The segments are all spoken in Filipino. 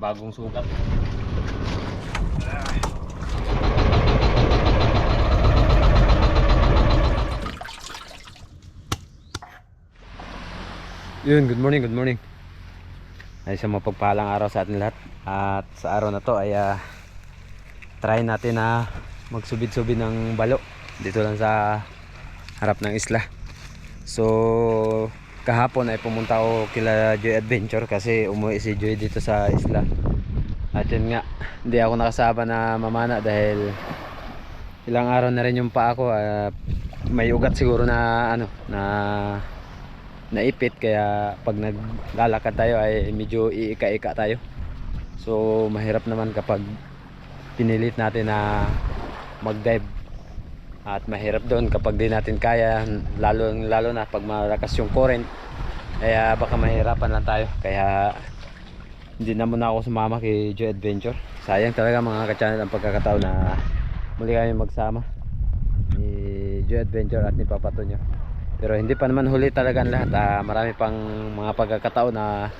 bagong sugat. Yun, good morning, good morning. Ay isang mapagpalang araw sa atin lahat. At sa araw na to ay try natin na magsubid-subid ng balo dito lang sa harap ng isla. So kahapon ay pumunta ako kila Joy Adventure kasi umuwi si Joy dito sa isla. At yun nga, hindi ako nakasama na mamana dahil ilang araw na rin yung paa ko. May ugat siguro na naipit, kaya pag naglalakad tayo ay medyo iika-ika tayo. So mahirap naman kapag pinilit natin na mag-dive, at mahirap doon kapag di natin kaya, lalo na pag malakas yung current. Kaya baka mahirapan lang tayo, kaya hindi na muna ako sumama kay Joy Adventure. Sayang talaga mga ka-channel ang pagkakataon na muli kami magsama ni Joy Adventure at ni Papa Tonyo. Pero hindi pa naman huli talaga ang lahat. Marami pang mga pagkakataon na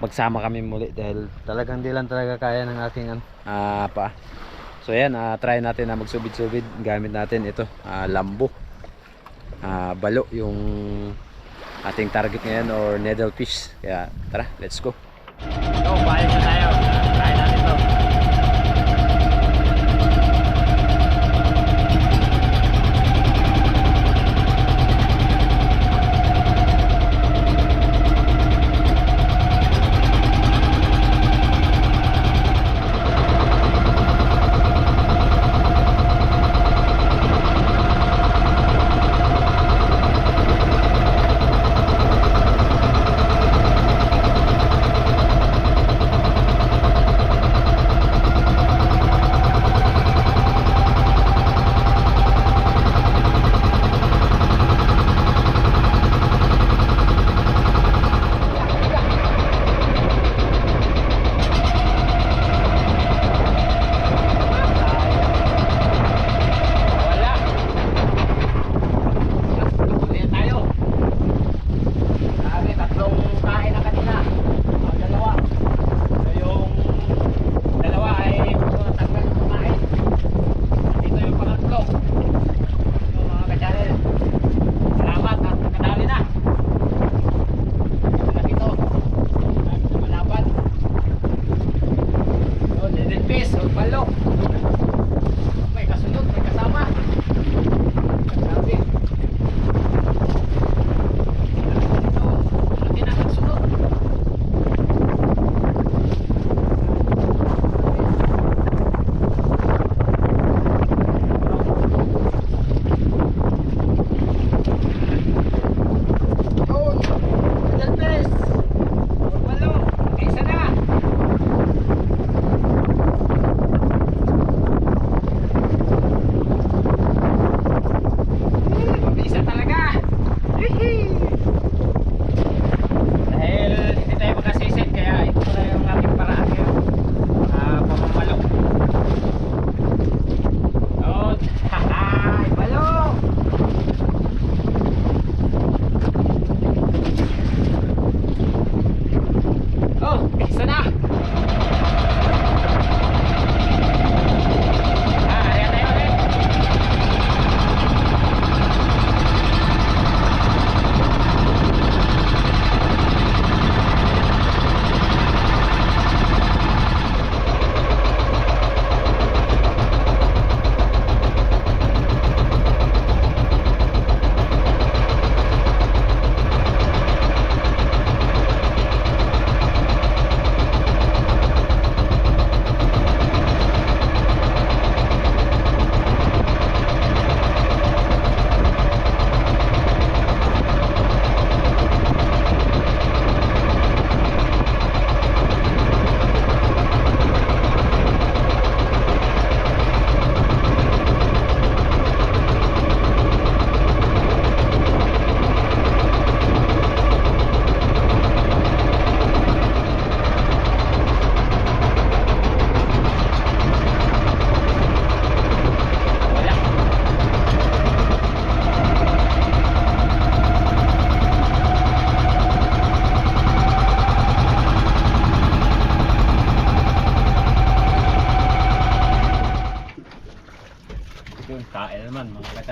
magsama kami muli dahil talagang di lang talaga kaya ng aking paa. So ayan, try natin na magsubid-subid. Gamit natin ito, lambo, balo yung ating target ngayon, or needlefish. Kaya tara, let's go. So balik na tayo. Try natin ito.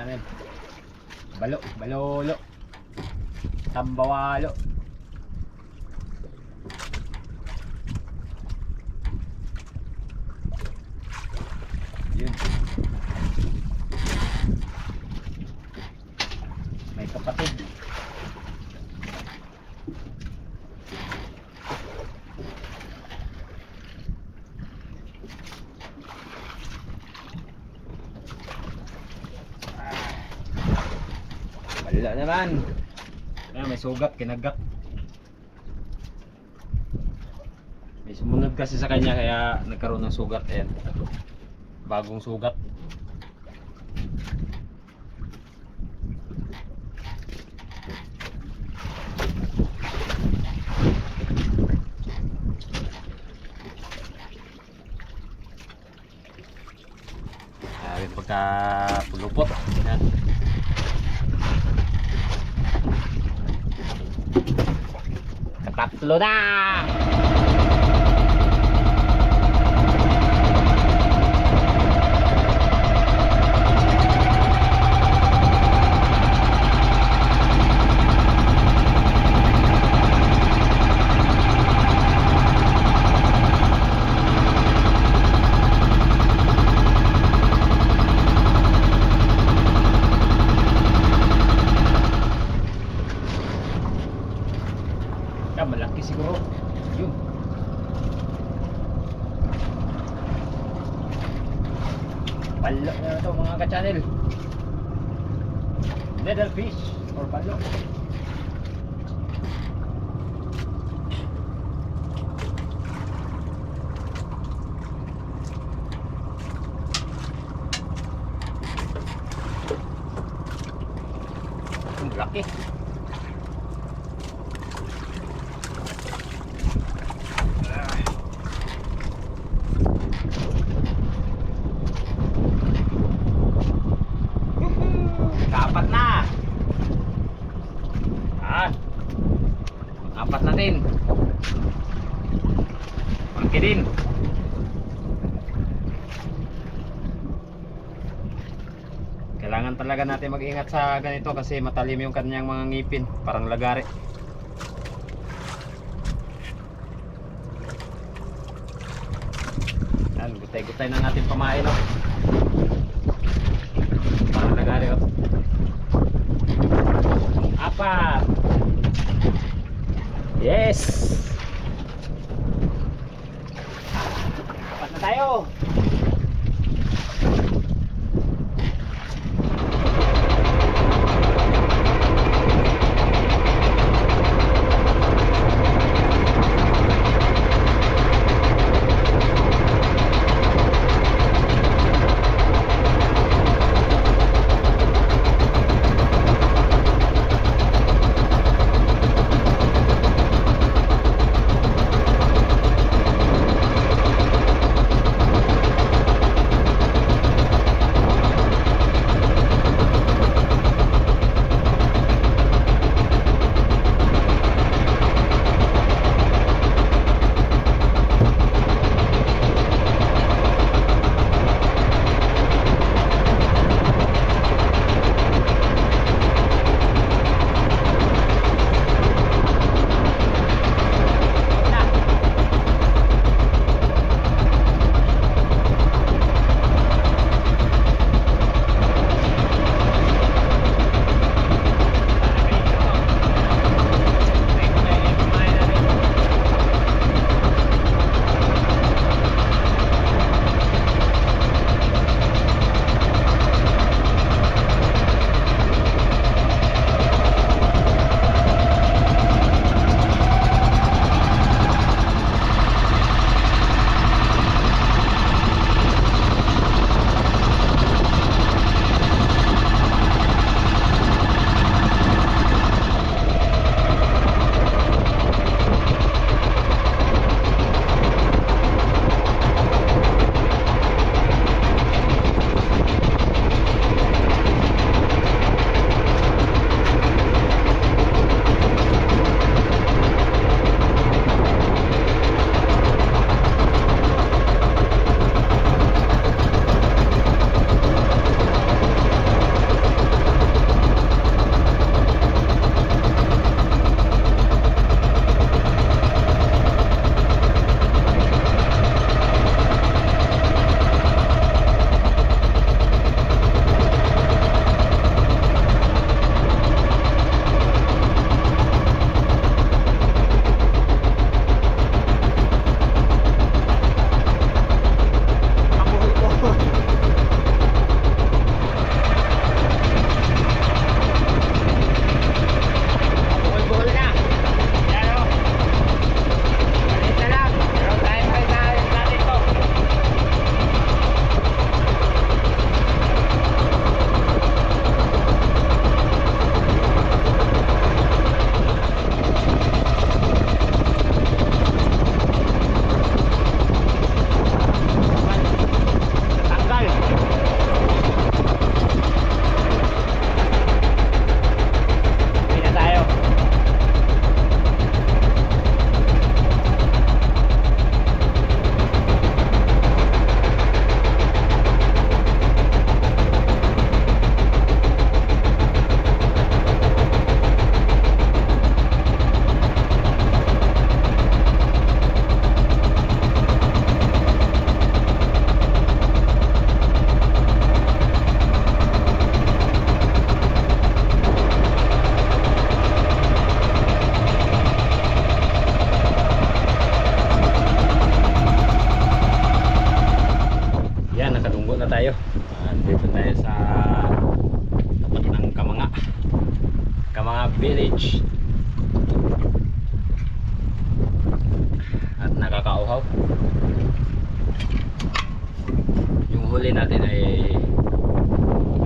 ka-channel. Balolo. Tambawalo. Yun. May kapatid. Wala naman. May sugat, kinagat. May sumunod kasi sa kanya kaya nagkaroon ng sugat. Ayan. Bagong sugat. Ayan, pagka pulupot. Ayan. Tatlo na! Malaki siguro. Yun. Palo na ito mga ka-channel. Needlefish or palo. Ang laki. Kapat na. Apat na din. Malaki din. Kailangan talaga natin mag-ingat sa ganito kasi matalim yung kanyang mga ngipin, parang lagari. Yan, gutay-gutay na natin pamain, oh. Parang lagari, oh. Apat. Yes. Apat na tayo. tayo. Dito tayo sa tapat ng Kamanga Village. At nakakauhaw. Yung huli natin ay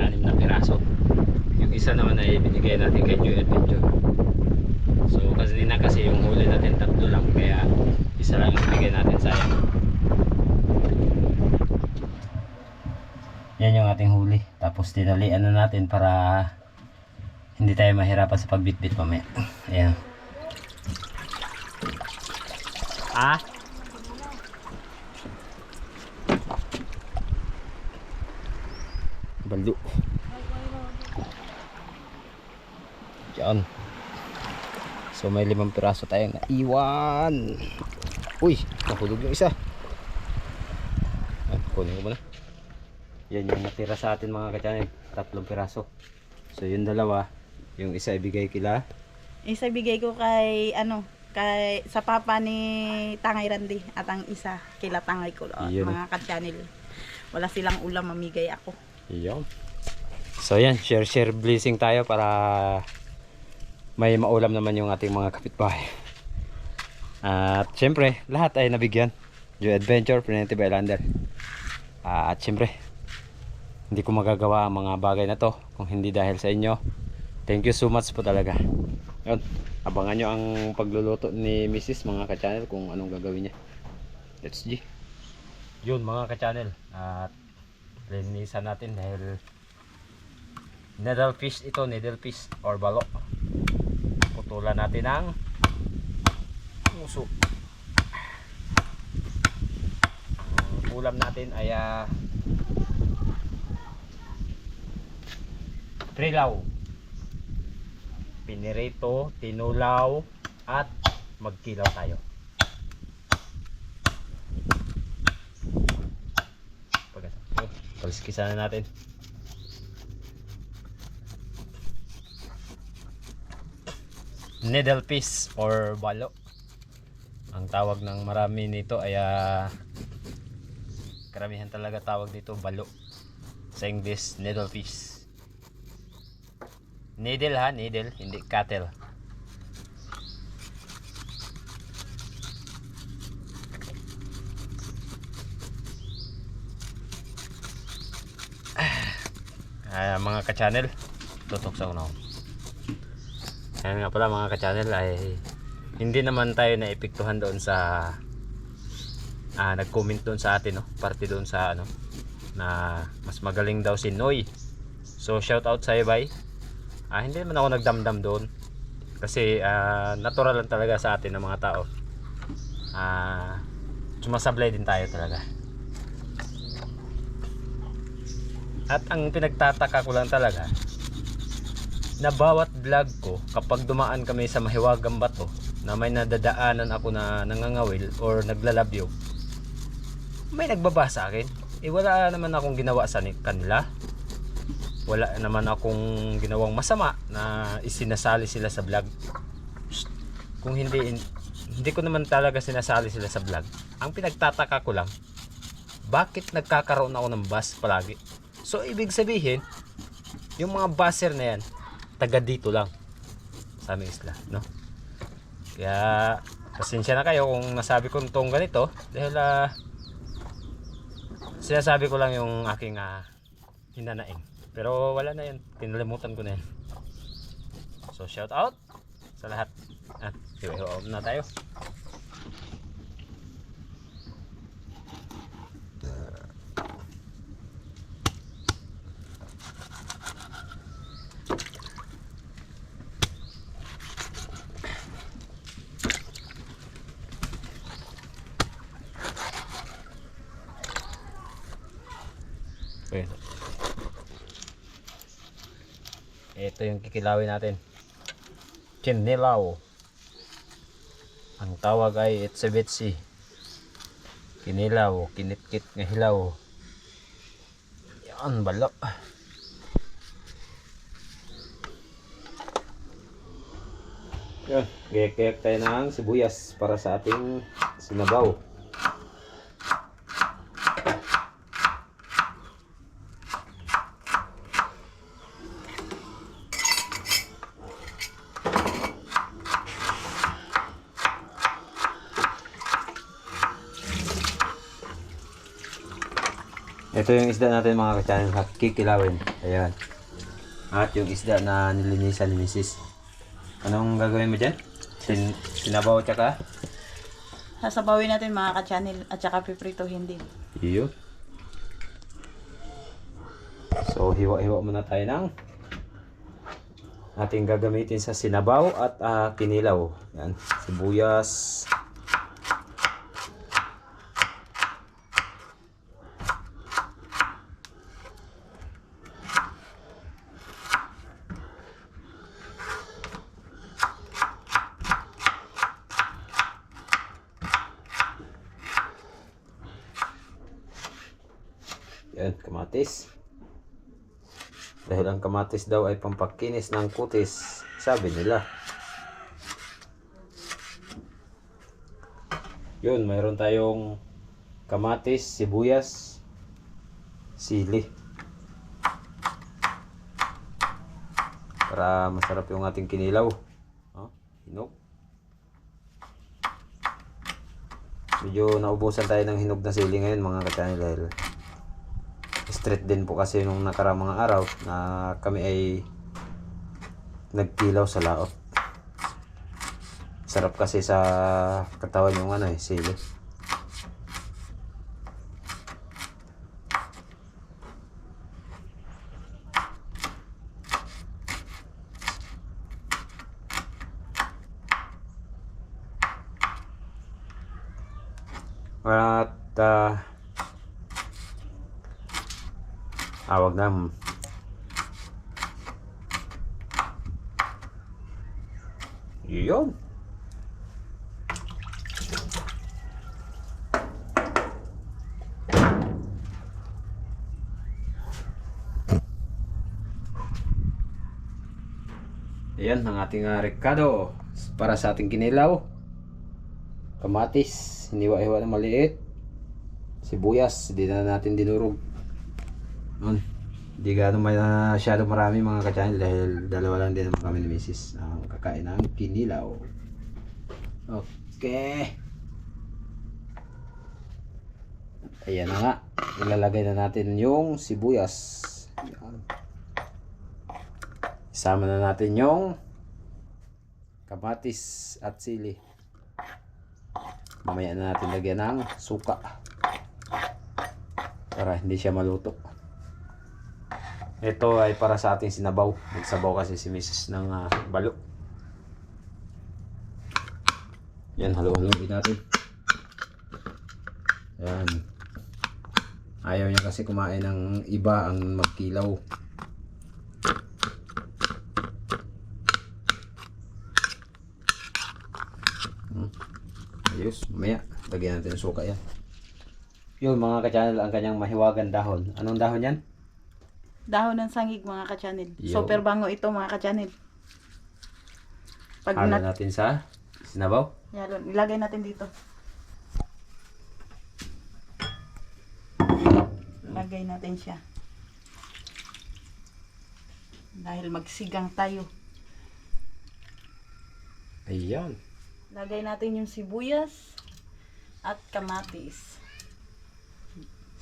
6 na piraso. Yung isa naman ay binigay natin kay Joy Adventure. So kasi yung huli natin 3 lang, kaya isa lang ang binigay natin, sayang. Yan yung ating huli. Tapos tinalian na natin para hindi tayo mahirapan sa pagbitbit mamaya. Ayan. Baldo. Diyan. So may 5 piraso tayong naiwan. Uy, nahulog yung isa. Kunin ko muna. Yan yung natira sa atin mga ka-channel, 3 piraso. So yung dalawa, yung isa ibigay kila. Isa bigay ko kay sa papa ni Tangay Randy, at ang isa kila Tangay ko, mga ka-channel. Wala silang ulam, mamigay ako. Iyon. So yan, share blessing tayo para may maulam naman yung ating mga kapitbahay. At syempre, lahat ay nabigyan. Joy Adventure, Preventive Islander. At syempre, hindi ko magagawa ang mga bagay na to kung hindi dahil sa inyo. Thank you so much po talaga. Yun, abangan nyo ang pagluluto ni Mrs. mga ka-channel kung anong gagawin niya. Let's G. Yun mga ka-channel. At linisan natin dahil needlefish ito, needlefish or balo. Putulan natin ang muso. Ang ulam natin ay trilaw, pinirito, tinulaw, at magkilaw tayo. Paliskisa na natin. Needlefish or balo. Ang tawag ng marami nito ay karamihan talaga tawag dito balo. Sa English, needlefish. Needle ha, needle, hindi cattle. Mga ka-channel, tutok sa unaw. Kaya nga pala mga ka-channel ay hindi naman tayo naepektuhan doon sa nag-comment doon sa atin, no? Parte doon sa na mas magaling daw si Noy. So shout out sa iyo, bye. Hindi naman ako nagdamdam doon kasi natural lang talaga sa atin ng mga tao. Sumasablay din tayo talaga. At ang pinagtataka ko lang talaga na bawat vlog ko, kapag dumaan kami sa mahiwagang bato na may nadadaanan ako na nangangawil or naglalabyo, may nagbaba sa akin. Wala naman akong ginawa sa kanila. Wala naman akong ginawang masama na isinasali sila sa vlog. Kung hindi ko naman talaga sinasali sila sa vlog. Ang pinagtataka ko lang, bakit nagkakaroon ako ng buzz palagi? So ibig sabihin, yung mga buzzer na yan, taga dito lang sa aming isla, no? Kaya pasensya na kayo kung nasabi ko itong ganito, dahil sinasabi ko lang yung aking hinanaing. Pero wala na yan, pinalimutan ko na yan. So shout out sa lahat. Iwa na tayo. Okay. Ito yung kikilawin natin. Kinilaw. Ang tawag ay itsebetsi. Kinilaw, kinitkit nga hilaw. Yan, balo. Yan, gaya-gaya tayo ng sibuyas para sa ating sinabaw. Ito yung isda natin mga ka-channel, kikilawin. Ayan. At yung isda na nilinisan ni Mrs. Anong gagawin mo dyan? Sinabaw tsaka? Sasabawin natin mga ka-channel at saka piprituhin din. Iyo. So, hiwa-hiwa muna tayo ng ating gagamitin sa sinabaw at kinilaw. Yan, sibuyas. Yan, kamatis. Dahil ang kamatis daw ay pampakinis ng kutis, sabi nila. Yun, mayroon tayong kamatis, sibuyas, sili. Para masarap yung ating kinilaw. Oh, hinog. Medyo naubusan tayo ng hinog na sili ngayon mga ka-channel dahil straight din po kasi nung nakarang mga araw na kami ay nagkilaw sa laot. Sarap kasi sa katawan yung sili. At wag na. Yun. Ayan ang ating rekado para sa ating kinilaw. Kamatis, hiniwa-hiwa na maliit. Sibuyas, hindi na natin dinurog. Hindi gano'ng masyado marami mga ka-channel dahil dalawa lang din naman kami ni Mrs. ang kakain ng kinilaw. Okay. Ayan na nga. Ilalagay na natin yung sibuyas. Ayan. Isama na natin yung kamatis at sili. Mamaya na natin lagyan ng suka para hindi siya maluto. Ito ay para sa ating sinabaw. Nagsabaw kasi si Mrs. ng balo. Yan, halo-haloin natin. Yan. Ayaw niya kasi kumain ng iba ang magkilaw. Ayos, mamaya lagyan natin ng suka yan. Yun mga ka-channel, ang kanyang mahiwagan dahon. Anong dahon yan? Dahon ng sangig mga ka-channel. Yo. Super bango ito mga ka-channel. Pag Halo natin sa sinabaw. Yan, ilagay natin dito. Lagay natin siya. Dahil magsigang tayo. Ayan. Lagay natin yung sibuyas at kamatis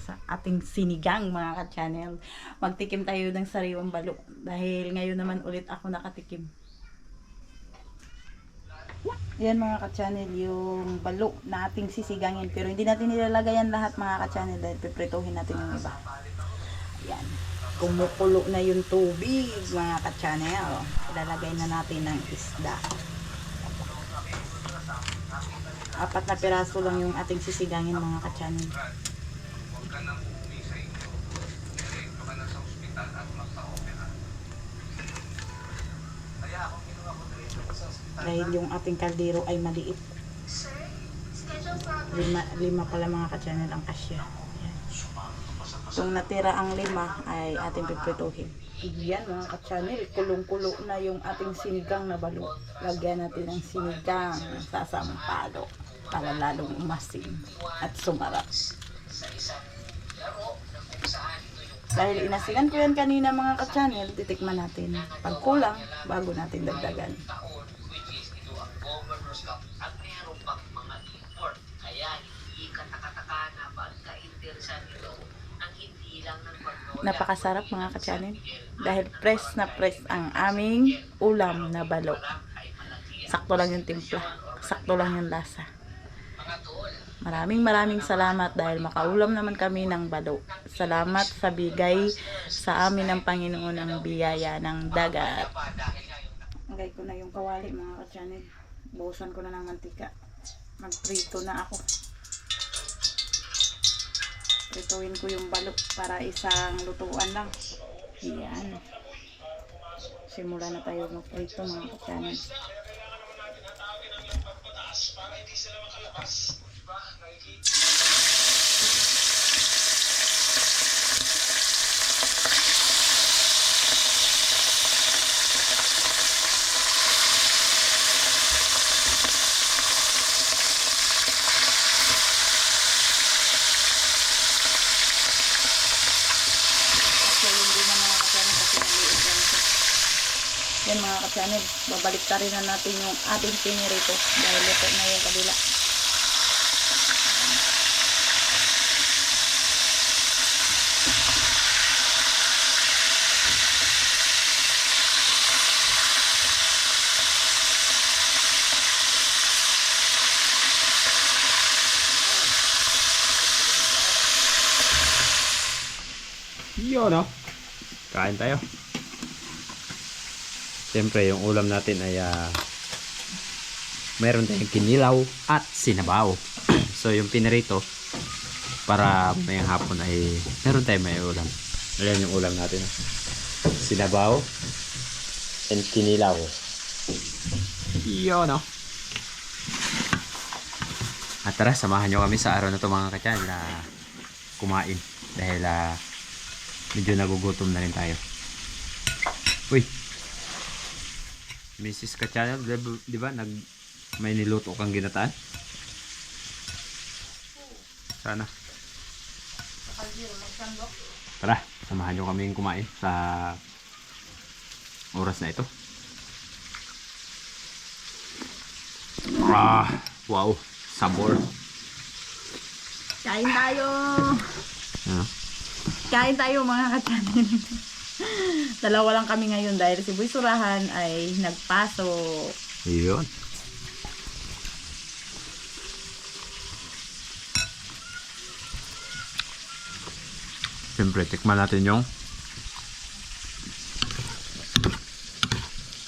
sa ating sinigang mga ka-channel. Magtikim tayo ng sariwang balo dahil ngayon naman ulit ako nakatikim. Yan mga ka-channel, yung balo na ating sisigangin, pero hindi natin nilalagay yan lahat mga ka-channel dahil piprituhin natin yung iba. Yan. Kumukulo na yung tubig mga ka-channel. Ilalagay na natin ng isda. 4 na piraso lang yung ating sisigangin mga ka-channel. Dahil yung ating kaldero ay maliit. 5 pala mga ka-channel ang kasya. Kung natira ang 5 ay ating piprituhin. Yan mga ka-channel, kulong-kulo na yung ating sinigang na balo. Lagyan natin ng sinigang sa sampalo para lalong umasim at sumarap. Dahil inasigan ko yan kanina mga ka-channel, titikman natin. Pag kulang, bago natin dagdagan. At meron pang mga import. Kaya hindi ka nakataka na pagka-interesan nito ang hindi napakasarap mga ka-channel. Dahil fresh na fresh ang aming ulam na balo. Sakto lang yung timpla. Sakto lang yung lasa. Maraming salamat dahil makaulam naman kami ng balo. Salamat sa bigay sa amin ng Panginoon ng biyaya ng dagat. Lagay ko na yung kawali mga ka-channel. Buhusan ko na ng mantika. Magprito na ako. Prituin ko yung balo para isang lutuan lang. Yan. Simula na tayo magprito mga ka-channel. Yan mga ka-channel, babalik ta rin na natin yung ating pinirito dahil luto na yung kabila. Yun, no? Kain tayo. Siyempre, yung ulam natin ay mayroon tayong kinilaw at sinabaw. So, yung pinarito, para mayang hapon ay meron tayong may ulam. Ayan yung ulam natin. Sinabaw and kinilaw. Yun, no? At tara, samahan nyo kami sa araw na ito mga ka-channel na kumain. Dahil medyo nagugutom na rin tayo. Uy! Mrs. ka-channel, di ba may niluto kang ginataan? Sana. Tara, samahan nyo kaming kumain sa oras na ito. Wow, sabor. Kain tayo! Ano? Kain tayo mga ka-channel. Dalawa lang kami ngayon dahil si Boy Surahan ay nagpasok. Yun. Siyempre, tikman natin yung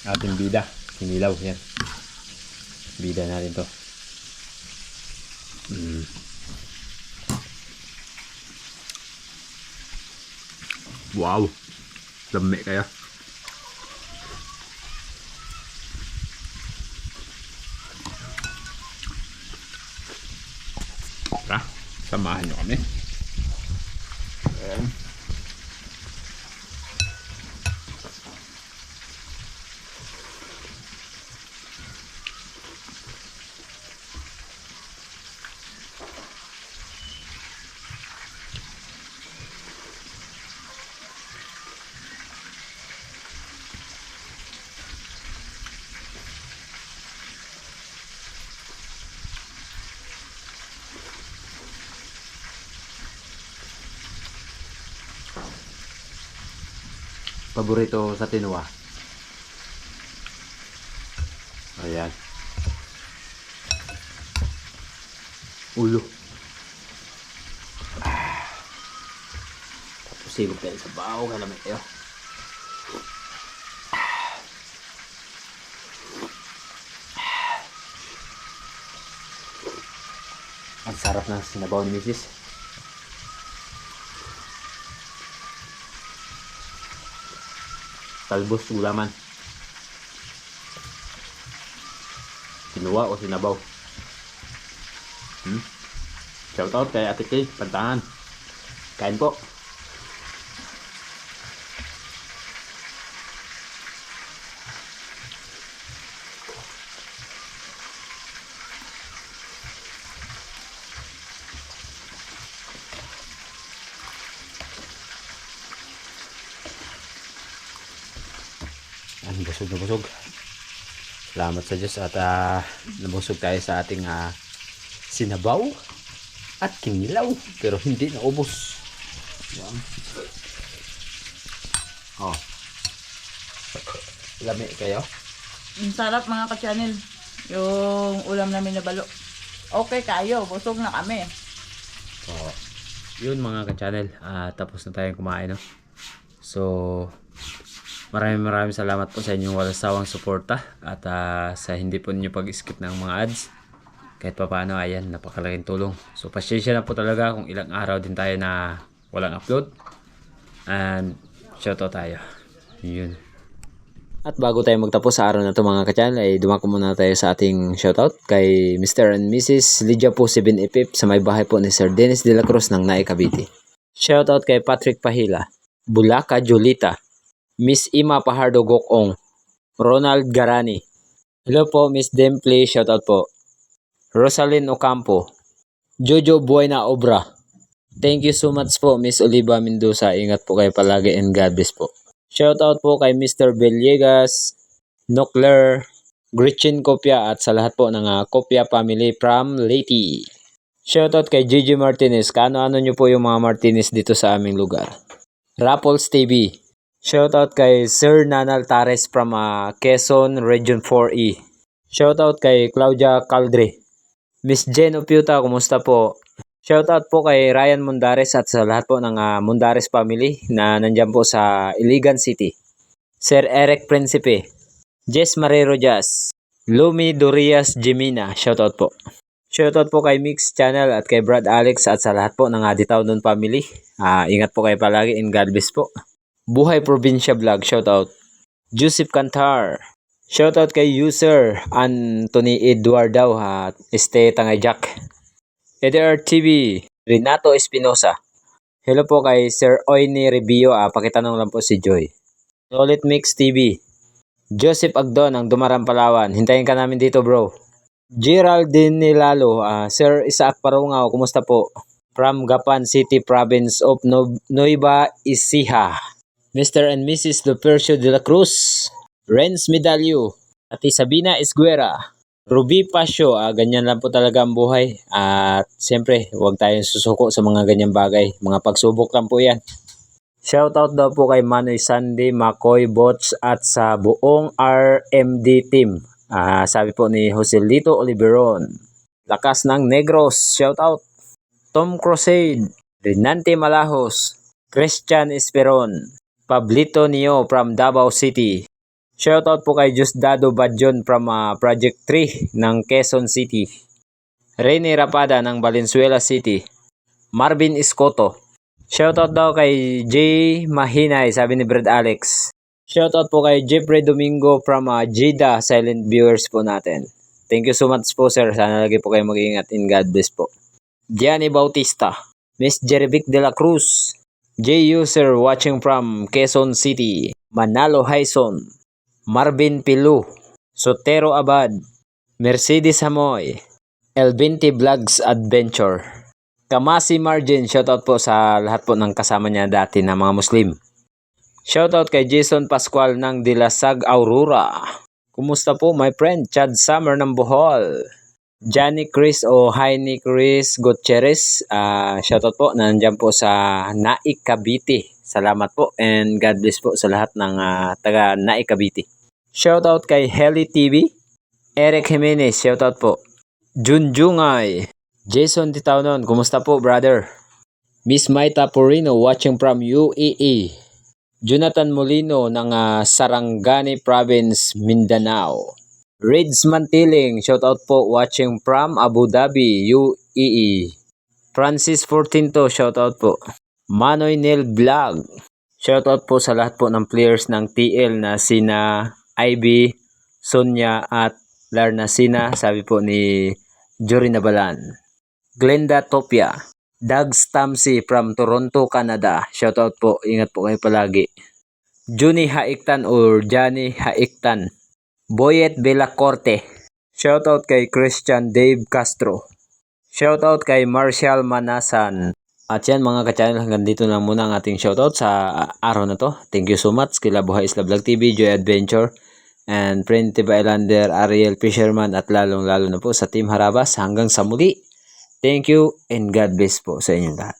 ating bida. Kinilaw, yan. Bida natin to. Wow! Dami kaya. Tara, samahan nyo kami. Ayan. Paborito sa Tinua. Ayan. Ulo. Tapos sigop tayo sa bao. Kalamay tayo. Ang sarap ng sinabaw ni Mrs. Talbos gulaman. Kinuha o sinabaw. Shout out kay Ate Kay Pantangan. Kain po. Busog na busog. Salamat sa Diyos at nabusog tayo sa ating sinabaw at kinilaw pero hindi naubos. Yan. Oh. Lami kayo? Ang sarap mga ka-channel. Yung ulam namin na balo. Okay kayo, busog na kami. So, yun mga ka-channel. Tapos na tayong kumain, no? So, maraming salamat po sa inyong walang sawang suporta at sa hindi po ninyo pag-skip ng mga ads. Kahit pa paano, ayan, napakalaking tulong. So, pasensya na po talaga kung ilang araw din tayo na walang upload. And, shoutout tayo. Yun. At bago tayo magtapos sa araw na ito mga ka-channel, ay dumako muna tayo sa ating shoutout kay Mr. and Mrs. Lydia po 7 sa may bahay po ni Sir Dennis de la Cruz ng Nae Cavite. Shoutout kay Patrick Pahila, Bulaca Julita, Miss Ima Pahardo Gokong, Ronald Garani. Hello po Miss Dempli, shoutout po. Rosalyn Ocampo, Jojo Buena Obra. Thank you so much po Miss Oliva Mendoza. Ingat po kayo palagi and God bless po. Shoutout po kay Mr. Beliegas, Nokler, Gretchen Kopya at sa lahat po ng Kopya family from Leyte. Shoutout kay Gigi Martinez. Kaano-ano nyo po yung mga Martinez dito sa aming lugar. Rapples TV. Shoutout kay Sir Nanal Tares from Quezon Region 4E. Shoutout kay Claudia Caldre. Miss Jen Opiuta, kumusta po? Shoutout po kay Ryan Mundares at sa lahat po ng Mundares family na nandyan po sa Iligan City. Sir Eric Principe, Jess Marrero Jazz, Lumi Dorias Jimina, shoutout po. Shoutout po kay Mix Channel at kay Brad Alex at sa lahat po ng Aditaw Nun family. Ingat po kayo palagi and God bless po. Buhay Probinsya Vlog, shoutout. Joseph Cantar, shoutout kay user Anthony Eduardo at Tangay Jack. EDR TV, Renato Espinosa. Hello po kay Sir Oini Revio. Pakitanong lang po si Joy. Solid Mix TV. Joseph Agdon ng Dumaran Palawan. Hintayin ka namin dito bro. Geraldine Nilalo. Sir Isaac Parungaw. Kumusta po? From Gapan City Province of Nueva Ecija. Mr. and Mrs. Lupercio de la Cruz. Renz Medallo. Ati Sabina Esguera. Ruby Pasio, ganyan lang po talaga ang buhay. At siyempre, huwag tayong susuko sa mga ganyang bagay. Mga pagsubok lang po yan. Shoutout daw po kay Manoy Sandy, Makoy Bots at sa buong RMD team. Sabi po ni Joselito Oliveron. Lakas ng Negros, shoutout. Tom Crusade, Renante Malahos, Christian Esperon, Pablito Nio from Davao City. Shoutout po kay Diosdado Badjon from Project 3 ng Quezon City. Rene Rapada ng Valenzuela City. Marvin Escoto. Shoutout daw kay J. Mahinay, sabi ni Brad Alex. Shoutout po kay Jeffrey Domingo from Jeddah, silent viewers po natin. Thank you so much po sir. Sana lagi po kayo mag-iingat in God bless po. Gianni Bautista. Miss Jerevic de la Cruz. J. User watching from Quezon City. Manalo Haison. Marvin Pilu, Sotero Abad, Mercedes Hamoy, El20 Vlogs Adventure, Kamasi Margin, shoutout po sa lahat po ng kasama niya dati na mga Muslim. Shoutout kay Jason Pascual ng Dilasag Aurora. Kumusta po my friend? Chad Summer ng Bohol. Johnny Chris o Heini Chris Gutierrez, shoutout po, nandiyan po sa Nae Cavite. Salamat po and God bless po sa lahat ng taga Nae Cavite. Shoutout kay Heli TV, Eric Jimenez, shoutout po. Junjungay, Jason Ditaunon, kumusta po brother? Miss Maita Porino watching from UAE. Jonathan Molino ng Sarangani Province, Mindanao. Reds Mantiling, shoutout po watching from Abu Dhabi, UAE. Francis Fortinto, shoutout po. Manoy Nel Vlog. Shoutout po sa lahat po ng players ng TL na sina Ivy, Sonia at Larna Sina, sabi po ni Jory Nabalan. Glenda Topia. Doug Stamsi from Toronto, Canada. Shoutout po, ingat po kayo palagi. Juni Haiktan or Johnny Haiktan. Boyet Belacorte. Shoutout kay Christian Dave Castro. Shoutout kay Marshall Manasan. At yan mga ka-channel, hanggang dito lang muna ang ating shoutout sa araw na to. Thank you so much kila Buhay Isla Vlog TV, Joy Adventure, and Primitive Islander, Ariel Fisherman at lalong lalo na po sa Team Harabas. Hanggang sa muli. Thank you and God bless po sa inyong lahat.